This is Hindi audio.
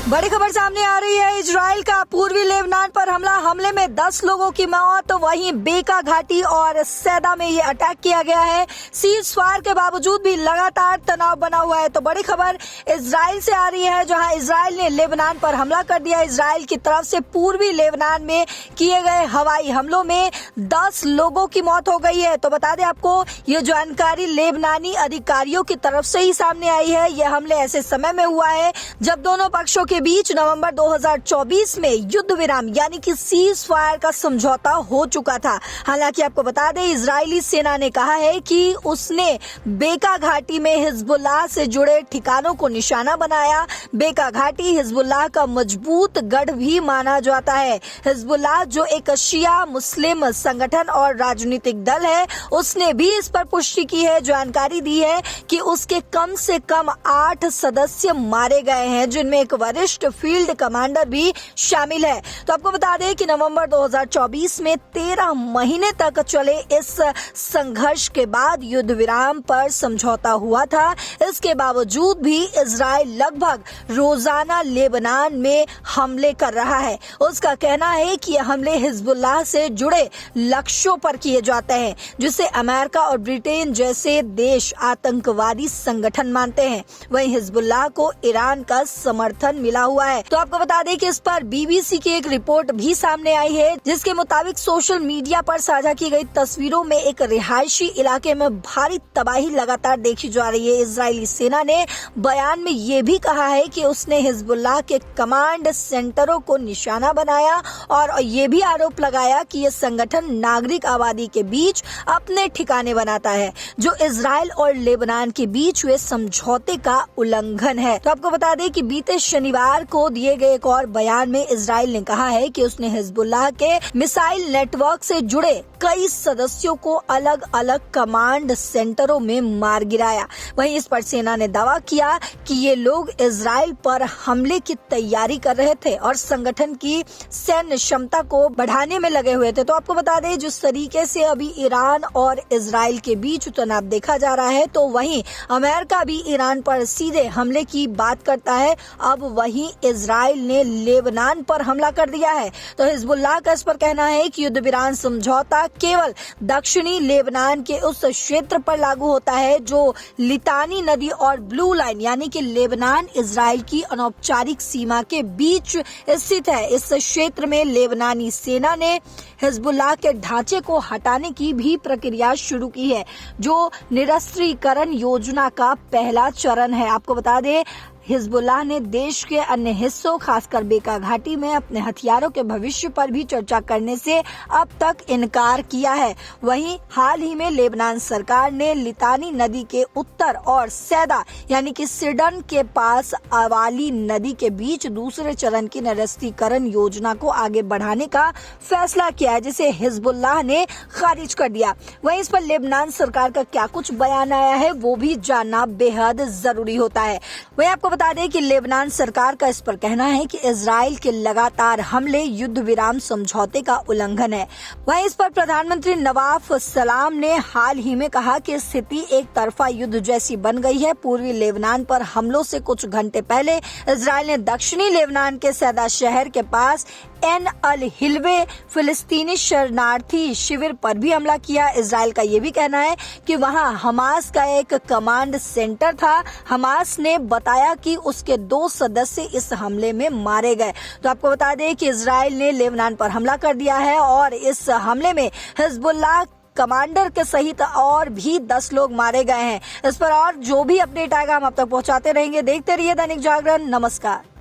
बड़ी खबर सामने आ रही है। इजराइल का पूर्वी लेबनान पर हमले में 10 लोगों की मौत। तो वहीं बेका घाटी और सैदा में ये अटैक किया गया है। सीज फायर के बावजूद भी लगातार तनाव बना हुआ है। तो बड़ी खबर इजराइल से आ रही है, जहां इजराइल ने लेबनान पर हमला कर दिया। इजराइल की तरफ से पूर्वी लेबनान में किए गए हवाई हमलों में 10 लोगों की मौत हो गई है। तो बता दें आपको, ये जानकारी लेबनानी अधिकारियों की तरफ से ही सामने आई है। ये हमले ऐसे समय में हुआ है जब दोनों पक्षों के बीच नवंबर 2024 में युद्ध विराम यानी कि सीज फायर का समझौता हो चुका था। हालांकि आपको बता दें, इजरायली सेना ने कहा है कि उसने बेका घाटी में हिजबुल्लाह से जुड़े ठिकानों को निशाना बनाया। बेका घाटी हिजबुल्लाह का मजबूत गढ़ भी माना जाता है। हिजबुल्लाह जो एक शिया मुस्लिम संगठन और राजनीतिक दल है, उसने भी इस पर पुष्टि की है, जानकारी दी है कि उसके कम से कम 8 सदस्य मारे गए हैं, जिनमें एक वरिष्ठ फील्ड कमांडर भी शामिल है। तो आपको बता दें कि नवंबर 2024 में 13 महीने तक चले इस संघर्ष के बाद युद्ध विराम पर समझौता हुआ था। इसके बावजूद भी इजराइल लगभग रोजाना लेबनान में हमले कर रहा है। उसका कहना है कि ये हमले हिजबुल्लाह से जुड़े लक्ष्यों पर किए जाते हैं, जिसे अमेरिका और ब्रिटेन जैसे देश आतंकवादी संगठन मानते हैं। वहीं हिजबुल्लाह को ईरान का समर्थन मिला हुआ है। तो आपको बता दें कि इस पर बीबीसी की एक रिपोर्ट भी सामने आई है, जिसके मुताबिक सोशल मीडिया पर साझा की गई तस्वीरों में एक रिहायशी इलाके में भारी तबाही लगातार देखी जा रही है। इजरायली सेना ने बयान में ये भी कहा है कि उसने हिजबुल्लाह के कमांड सेंटरों को निशाना बनाया और ये भी आरोप लगाया कि ये संगठन नागरिक आबादी के बीच अपने ठिकाने बनाता है, जो इजराइल और लेबनान के बीच हुए समझौते का उल्लंघन है। तो आपको बता दें कि बीते शनिवार को दिए गए एक और बयान में इजराइल ने कहा है कि उसने हिजबुल्लाह के मिसाइल नेटवर्क से जुड़े कई सदस्यों को अलग अलग कमांड सेंटरों में मार गिराया। वहीं इस पर सेना ने दावा किया कि ये लोग इजराइल पर हमले की तैयारी कर रहे थे और संगठन की सैन्य क्षमता को बढ़ाने में लगे हुए थे। तो आपको बता दें, जिस तरीके से अभी ईरान और इजराइल के बीच तनाव देखा जा रहा है, तो वहीं अमेरिका भी ईरान पर सीधे हमले की बात करता है। अब वहीं इजराइल ने लेबनान पर हमला कर दिया है। तो हिजबुल्लाह का इस पर कहना है कि युद्ध विराम समझौता केवल दक्षिणी लेबनान के उस क्षेत्र पर लागू होता है जो लितानी नदी और ब्लू लाइन यानी कि लेबनान इजराइल की अनौपचारिक सीमा के बीच स्थित है। इस क्षेत्र में लेबनानी सेना ने हिजबुल्लाह के ढांचे को हटाने की भी प्रक्रिया शुरू की है, जो निरस्त्रीकरण योजना का पहला चरण है। आपको बता दें, हिजबुल्लाह ने देश के अन्य हिस्सों, खासकर बेका घाटी में अपने हथियारों के भविष्य पर भी चर्चा करने से अब तक इनकार किया है। वहीं हाल ही में लेबनान सरकार ने लितानी नदी के उत्तर और सैदा यानी कि सिडन के पास अवाली नदी के बीच दूसरे चरण की निरस्त्रीकरण योजना को आगे बढ़ाने का फैसला किया है, जिसे हिजबुल्लाह ने खारिज कर दिया। वहीं इस पर लेबनान सरकार का क्या कुछ बयान आया है, वो भी जानना बेहद जरूरी होता है। वहीं आपको बता दें कि लेबनान सरकार का इस पर कहना है कि इजराइल के लगातार हमले युद्ध विराम समझौते का उल्लंघन है। वहीं इस पर प्रधानमंत्री नवाफ सलाम ने हाल ही में कहा कि स्थिति एक तरफा युद्ध जैसी बन गई है। पूर्वी लेबनान पर हमलों से कुछ घंटे पहले इजराइल ने दक्षिणी लेबनान के सैदा शहर के पास एन अल हिलवे फिलिस्तीनी शरणार्थी शिविर पर भी हमला किया। इजराइल का ये भी कहना है कि वहां हमास का एक कमांड सेंटर था। हमास ने बताया कि उसके 2 सदस्य इस हमले में मारे गए। तो आपको बता दें कि इजराइल ने लेबनान पर हमला कर दिया है और इस हमले में हिजबुल्लाह कमांडर के सहित और भी 10 लोग मारे गए हैं। इस पर और जो भी अपडेट आएगा हम अब तक पहुंचाते रहेंगे। देखते रहिए दैनिक जागरण। नमस्कार।